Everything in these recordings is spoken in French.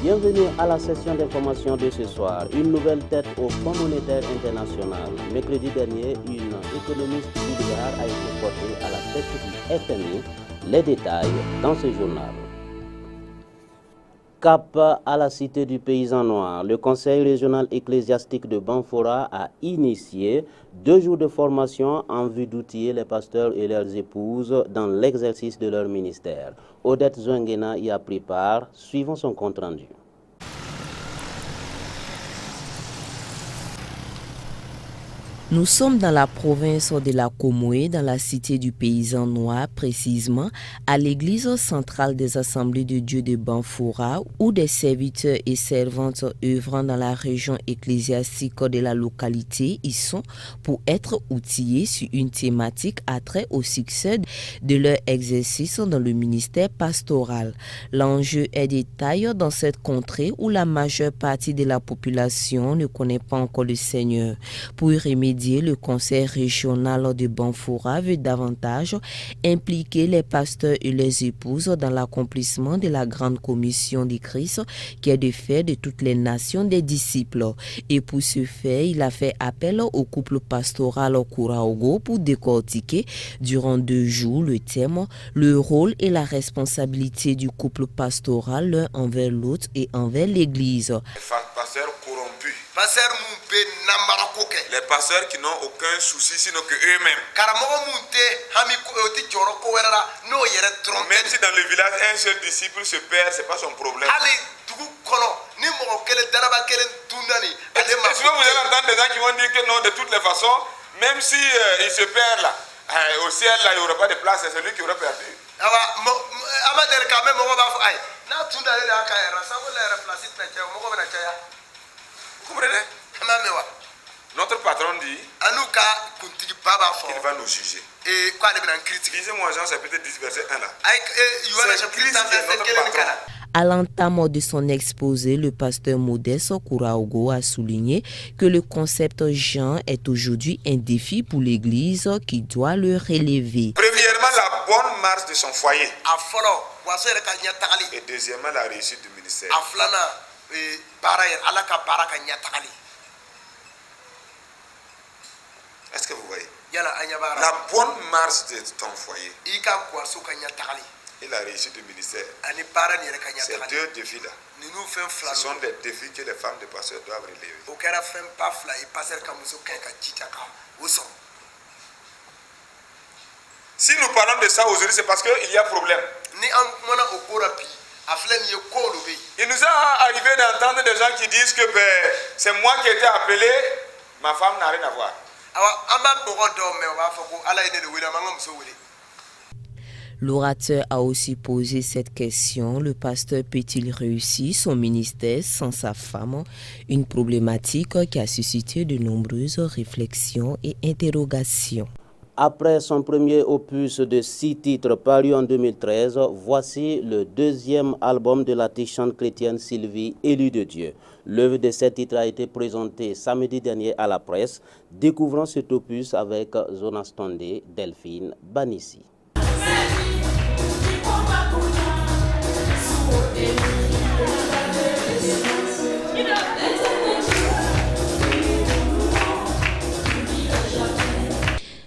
Bienvenue à la session d'information de ce soir. Une nouvelle tête au Fonds monétaire international. Mercredi dernier, une économiste bulgare a été portée à la tête du FMI. Les détails dans ce journal. Cap à la cité du paysan noir, le conseil régional ecclésiastique de Banfora a initié 2 jours de formation en vue d'outiller les pasteurs et leurs épouses dans l'exercice de leur ministère. Odette Zouengena y a pris part. Suivons son compte rendu. Nous sommes dans la province de la Comoé, dans la cité du paysan noir, précisément à l'église centrale des Assemblées de Dieu de Banfora, où des serviteurs et servantes œuvrant dans la région ecclésiastique de la localité y sont pour être outillés sur une thématique à trait au succès de leur exercice dans le ministère pastoral. L'enjeu est de taille dans cette contrée où la majeure partie de la population ne connaît pas encore le Seigneur. Pour y remédier, le conseil régional de Banfora veut davantage impliquer les pasteurs et les épouses dans l'accomplissement de la grande commission de Christ qui est de faire de toutes les nations des disciples. Et pour ce faire, il a fait appel au couple pastoral Kouraogo pour décortiquer durant 2 jours le thème, le rôle et la responsabilité du couple pastoral l'un envers l'autre et envers l'Église. Pasteurs corrompus. Les pasteurs qui n'ont aucun souci sinon que eux-mêmes. Même si dans le village un seul disciple se perd, c'est pas son problème. Et souvent vous allez entendre des gens qui vont dire que non, de toutes les façons, même si il se perd là, au ciel là, il n'y aura pas de place, c'est celui qui aura perdu. Vous comprenez? Notre patron dit qu'il va nous juger. Lisez-moi Jean chapitre 10 verset 1 là. C'est Christ qui est notre patron. À l'entame de son exposé, le pasteur Modeste Kouraogo a souligné que le concept Jean est aujourd'hui un défi pour l'Église qui doit le relever. Premièrement, la bonne marche de son foyer. Et deuxièmement, la réussite du ministère. Est-ce que vous voyez? La bonne marche de ton foyer et la réussite du ministère, ces 2 défis-là, ce sont des défis que les femmes de pasteurs doivent relever. Si nous parlons de ça aujourd'hui, c'est parce qu'il y a problème. Il nous est arrivé d'entendre des gens qui disent que c'est moi qui ai été appelé, ma femme n'a rien à voir. L'orateur a aussi posé cette question: le pasteur peut-il réussir son ministère sans sa femme? Une problématique qui a suscité de nombreuses réflexions et interrogations. Après son premier opus de 6 titres paru en 2013, voici le 2e album de l'artiste chrétienne Sylvie, élue de Dieu. L'œuvre de 7 titres a été présentée samedi dernier à la presse. Découvrons cet opus avec Jonas Tondé, Delphine Banissi.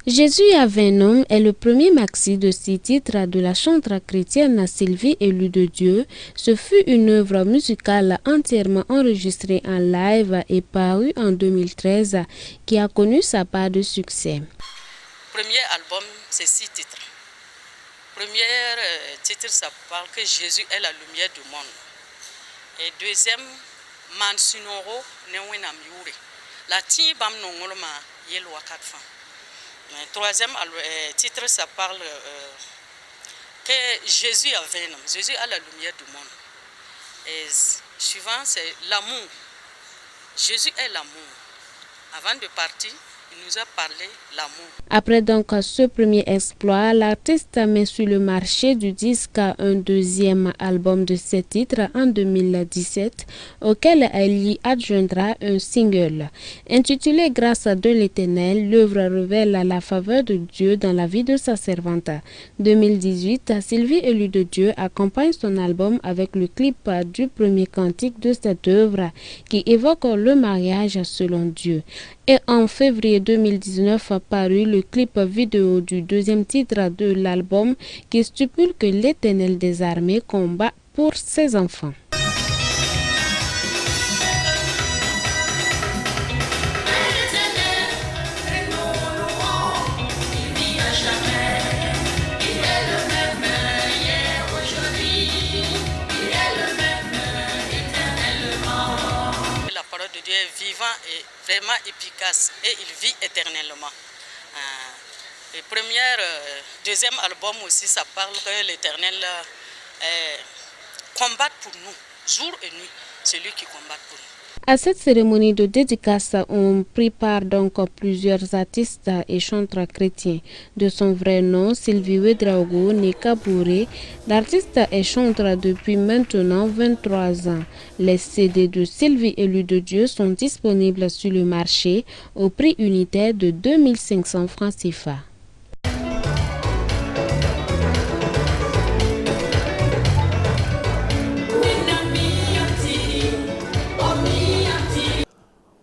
Jésus avait un homme est le premier maxi de 6 titres de la chanteuse chrétienne Sylvie, élue de Dieu. Ce fut une œuvre musicale entièrement enregistrée en live et parue en 2013 qui a connu sa part de succès. Premier album, c'est 6 titres. Premier titre, ça parle que Jésus est la lumière du monde. Et deuxième, Mansunoro Newinam Yuri. La Tibam Nongolma Yelo Akatfan. Troisième titre, ça parle que Jésus avait un homme. Jésus a la lumière du monde. Et suivant, c'est l'amour. Jésus est l'amour. Avant de partir, Il nous a parlé l'amour. Après donc ce premier exploit, l'artiste met sur le marché du disque un deuxième album de 7 titres en 2017, auquel elle y adjoindra un single. Intitulé Grâce de l'Éternel, l'œuvre révèle la faveur de Dieu dans la vie de sa servante. 2018, Sylvie élue de Dieu accompagne son album avec le clip du premier cantique de cette œuvre qui évoque le mariage selon Dieu. Et en février 2019 paru le clip vidéo du deuxième titre de l'album qui stipule que l'Éternel des armées combat pour ses enfants. Dieu est vivant et vraiment efficace et il vit éternellement. Le deuxième album aussi, ça parle que l'Éternel combat pour nous, jour et nuit, c'est lui qui combat pour nous. À cette cérémonie de dédicace ont pris part donc plusieurs artistes et chanteurs chrétiens. De son vrai nom, Sylvie Ouedraogo Nekabouré, l'artiste est chanteur depuis maintenant 23 ans. Les CD de Sylvie élue de Dieu sont disponibles sur le marché au prix unitaire de 2500 francs CFA.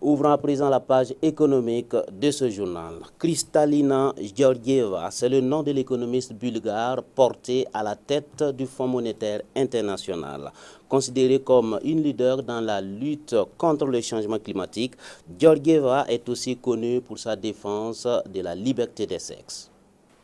Ouvrons à présent la page économique de ce journal. Kristalina Georgieva, c'est le nom de l'économiste bulgare porté à la tête du Fonds monétaire international. Considérée comme une leader dans la lutte contre le changement climatique, Georgieva est aussi connue pour sa défense de la liberté des sexes.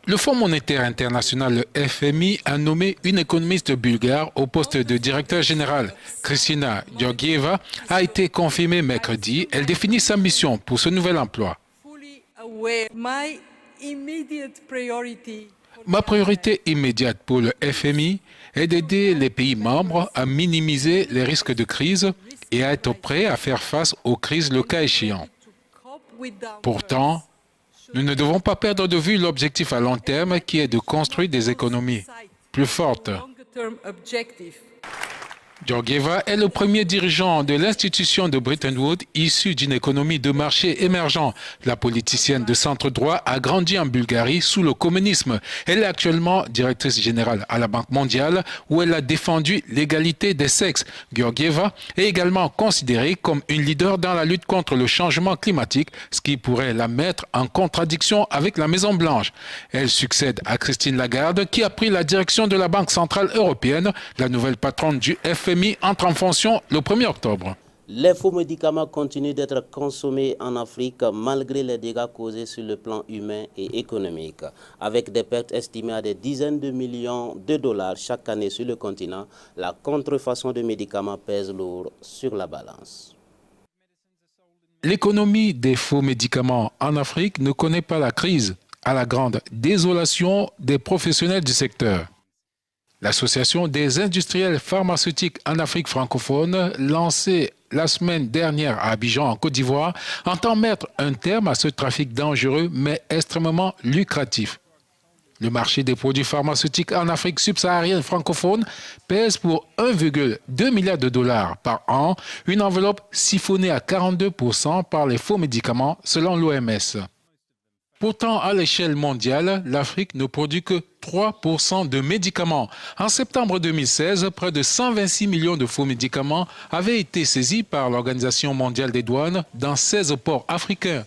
Le Fonds monétaire international, le FMI, a nommé une économiste bulgare au poste de directeur général. Kristalina Georgieva a été confirmée mercredi. Elle définit sa mission pour ce nouvel emploi. Ma priorité immédiate pour le FMI est d'aider les pays membres à minimiser les risques de crise et à être prêts à faire face aux crises le cas échéant. Pourtant, nous ne devons pas perdre de vue l'objectif à long terme qui est de construire des économies plus fortes. Georgieva est le premier dirigeant de l'institution de Bretton Woods issue d'une économie de marché émergent. La politicienne de centre-droit a grandi en Bulgarie sous le communisme. Elle est actuellement directrice générale à la Banque mondiale où elle a défendu l'égalité des sexes. Georgieva est également considérée comme une leader dans la lutte contre le changement climatique, ce qui pourrait la mettre en contradiction avec la Maison-Blanche. Elle succède à Christine Lagarde qui a pris la direction de la Banque centrale européenne. La nouvelle patronne du FMI entre en fonction le 1er octobre. Les faux médicaments continuent d'être consommés en Afrique malgré les dégâts causés sur le plan humain et économique. Avec des pertes estimées à des dizaines de millions de dollars chaque année sur le continent, la contrefaçon de médicaments pèse lourd sur la balance. L'économie des faux médicaments en Afrique ne connaît pas la crise, à la grande désolation des professionnels du secteur. L'Association des industriels pharmaceutiques en Afrique francophone, lancée la semaine dernière à Abidjan, en Côte d'Ivoire, entend mettre un terme à ce trafic dangereux mais extrêmement lucratif. Le marché des produits pharmaceutiques en Afrique subsaharienne francophone pèse pour 1,2 milliard de dollars par an, une enveloppe siphonnée à 42% par les faux médicaments selon l'OMS. Pourtant, à l'échelle mondiale, l'Afrique ne produit que 3% de médicaments. En septembre 2016, près de 126 millions de faux médicaments avaient été saisis par l'Organisation mondiale des douanes dans 16 ports africains.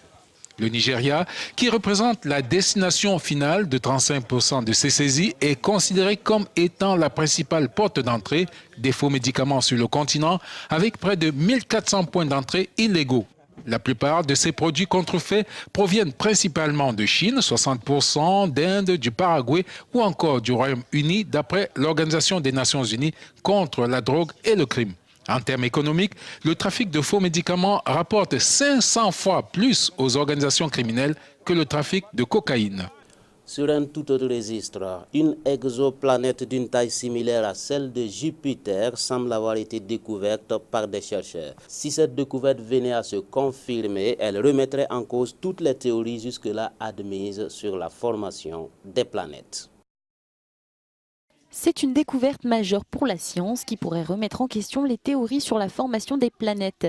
Le Nigeria, qui représente la destination finale de 35% de ces saisies, est considéré comme étant la principale porte d'entrée des faux médicaments sur le continent, avec près de 1400 points d'entrée illégaux. La plupart de ces produits contrefaits proviennent principalement de Chine, 60%, d'Inde, du Paraguay ou encore du Royaume-Uni, d'après l'Organisation des Nations Unies contre la drogue et le crime. En termes économiques, le trafic de faux médicaments rapporte 500 fois plus aux organisations criminelles que le trafic de cocaïne. Sur un tout autre registre, une exoplanète d'une taille similaire à celle de Jupiter semble avoir été découverte par des chercheurs. Si cette découverte venait à se confirmer, elle remettrait en cause toutes les théories jusque-là admises sur la formation des planètes. C'est une découverte majeure pour la science qui pourrait remettre en question les théories sur la formation des planètes.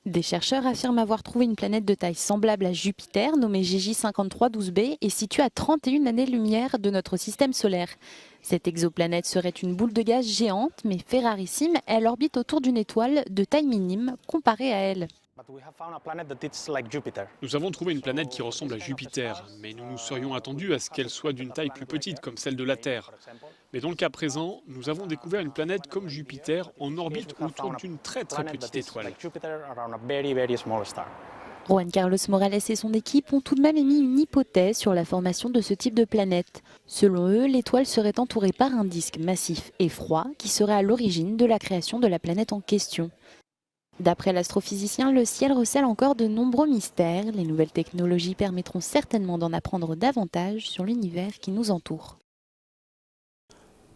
Des chercheurs affirment avoir trouvé une planète de taille semblable à Jupiter, nommée JJ5312b, et située à 31 années-lumière de notre système solaire. Cette exoplanète serait une boule de gaz géante, mais fait rarissime. Elle orbite autour d'une étoile de taille minime comparée à elle. Nous avons trouvé une planète qui ressemble à Jupiter, mais nous nous serions attendus à ce qu'elle soit d'une taille plus petite, comme celle de la Terre. Mais dans le cas présent, nous avons découvert une planète comme Jupiter en orbite autour d'une très petite étoile. Juan Carlos Morales et son équipe ont tout de même émis une hypothèse sur la formation de ce type de planète. Selon eux, l'étoile serait entourée par un disque massif et froid qui serait à l'origine de la création de la planète en question. D'après l'astrophysicien, le ciel recèle encore de nombreux mystères. Les nouvelles technologies permettront certainement d'en apprendre davantage sur l'univers qui nous entoure.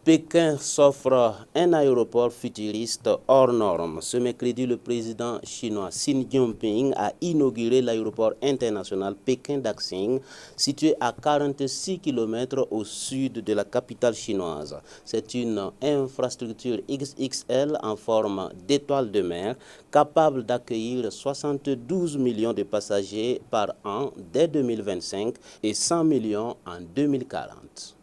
Pékin s'offre un aéroport futuriste hors norme. Ce mercredi, le président chinois Xi Jinping a inauguré l'aéroport international Pékin-Daxing, situé à 46 km au sud de la capitale chinoise. C'est une infrastructure XXL en forme d'étoile de mer, capable d'accueillir 72 millions de passagers par an dès 2025 et 100 millions en 2040.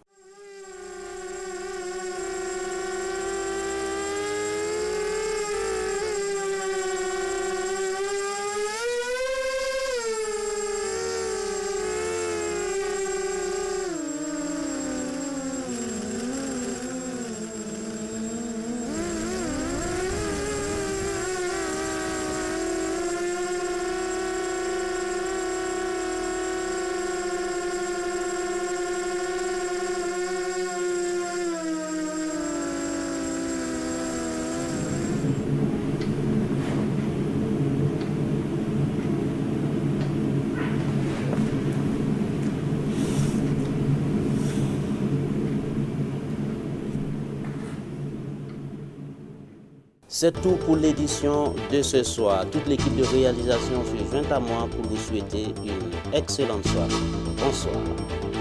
C'est tout pour l'édition de ce soir. Toute l'équipe de réalisation se joint à moi pour vous souhaiter une excellente soirée. Bonsoir.